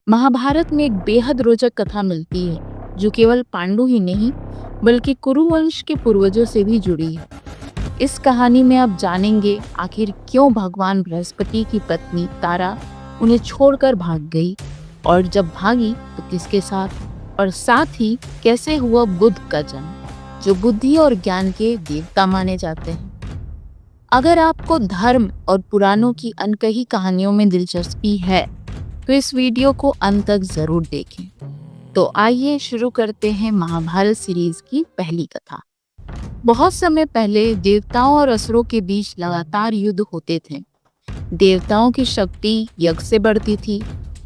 महाभारत में एक बेहद रोचक कथा मिलती है जो केवल पांडु ही नहीं बल्कि कुरु वंश के पूर्वजों से भी जुड़ी है। इस कहानी में आप जानेंगे आखिर क्यों भगवान बृहस्पति की पत्नी तारा उन्हें छोड़कर भाग गई और जब भागी तो किसके साथ, और साथ ही कैसे हुआ बुद्ध का जन्म जो बुद्धि और ज्ञान के देवता माने जाते हैं। अगर आपको धर्म और पुराणों की अनकही कहानियों में दिलचस्पी है तो इस वीडियो को अंत तक जरूर देखें। तो आइए शुरू करते हैं महाभारत सीरीज की पहली कथा। बहुत समय पहले देवताओं और असुरों के बीच लगातार युद्ध होते थे। देवताओं की शक्ति यज्ञ से बढ़ती थी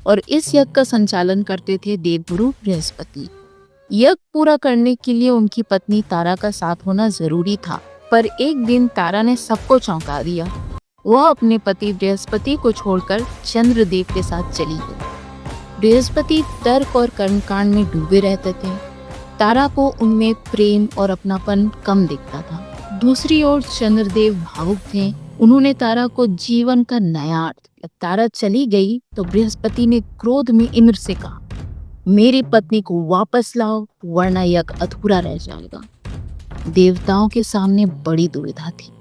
और इस यज्ञ का संचालन करते थे देवगुरु बृहस्पति। यज्ञ पूरा करने के लिए उनकी पत्नी तारा का साथ होना जरूरी था, पर एक दिन तारा ने सबको चौंका दिया। वह अपने पति बृहस्पति को छोड़कर चंद्रदेव के साथ चली गई। बृहस्पति तर्क और कर्मकांड में डूबे रहते थे। तारा को उनमें प्रेम और अपनापन कम दिखता था। दूसरी ओर चंद्रदेव भावुक थे। उन्होंने तारा को जीवन का नया अर्थ दिया। तारा चली गई तो बृहस्पति ने क्रोध में इंद्र से कहा, मेरी पत्नी को वापस लाओ वरना यज्ञ अधूरा रह जाएगा। देवताओं के सामने बड़ी दुविधा थी।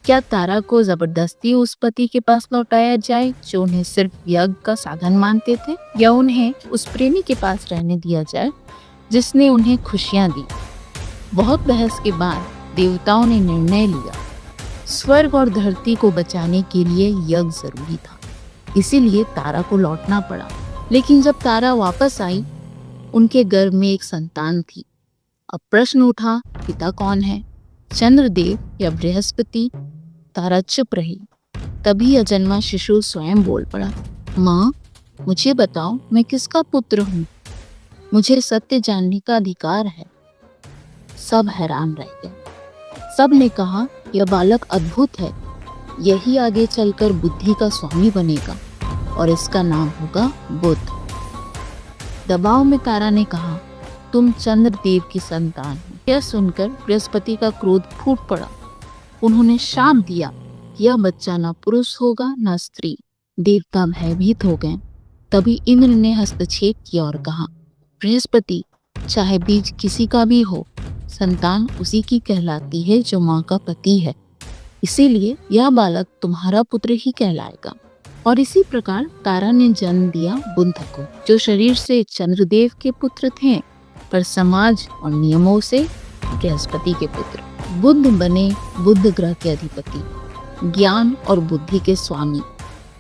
क्या तारा को जबरदस्ती उस पति के पास लौटाया जाए जो उन्हें सिर्फ यज्ञ का साधन मानते थे, या उन्हें उस प्रेमी के पास रहने दिया जाए जिसने उन्हें खुशियां दी। बहुत बहस के बाद देवताओं ने निर्णय लिया। स्वर्ग और धरती को बचाने के लिए यज्ञ जरूरी था, इसीलिए तारा को लौटना पड़ा। लेकिन जब तारा वापस आई उनके गर्भ में एक संतान थी। अब प्रश्न उठा, पिता कौन है, चंद्रदेव या बृहस्पति? तारा चुप रही। तभी अजन्मा शिशु स्वयं बोल पड़ा, माँ मुझे बताओ मैं किसका पुत्र हूँ? मुझे सत्य जानने का अधिकार है। सब हैरान रह गए। सब ने कहा, यह बालक अद्भुत है, यही आगे चलकर बुद्धि का स्वामी बनेगा और इसका नाम होगा बुद्ध। दबाव में तारा ने कहा, तुम चंद्रदेव की संतान हो। यह सुनकर बृहस्पति का क्रोध फूट पड़ा। उन्होंने शाप दिया, यह बच्चा न पुरुष होगा न स्त्री। देवता भयभीत हो गए। तभी इंद्र ने हस्तक्षेप किया और कहा, बृहस्पति चाहे बीज किसी का भी हो, संतान उसी की कहलाती है जो माँ का पति है, इसीलिए यह बालक तुम्हारा पुत्र ही कहलाएगा। और इसी प्रकार तारा ने जन्म दिया बुद्ध को, जो शरीर से चंद्रदेव के पुत्र थे पर समाज और नियमों से बृहस्पति के पुत्र। बुद्ध बने बुद्ध ग्रह के अधिपति, ज्ञान और बुद्धि के स्वामी।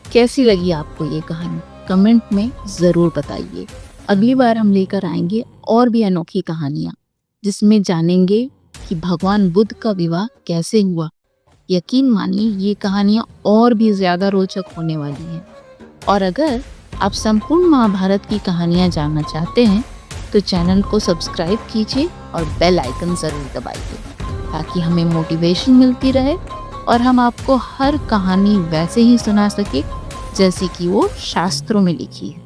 कैसी लगी आपको ये कहानी? कमेंट में जरूर बताइए। अगली बार हम लेकर आएंगे और भी अनोखी कहानियां जिसमें जानेंगे कि भगवान बुद्ध का विवाह कैसे हुआ। यकीन मानिए ये कहानियां और भी ज्यादा रोचक होने वाली हैं। और अगर आप संपूर्ण महाभारत की कहानियां जानना चाहते हैं तो चैनल को सब्सक्राइब कीजिए और बेल आइकन जरूर दबाइए ताकि हमें मोटिवेशन मिलती रहे और हम आपको हर कहानी वैसे ही सुना सके जैसे कि वो शास्त्रों में लिखी है।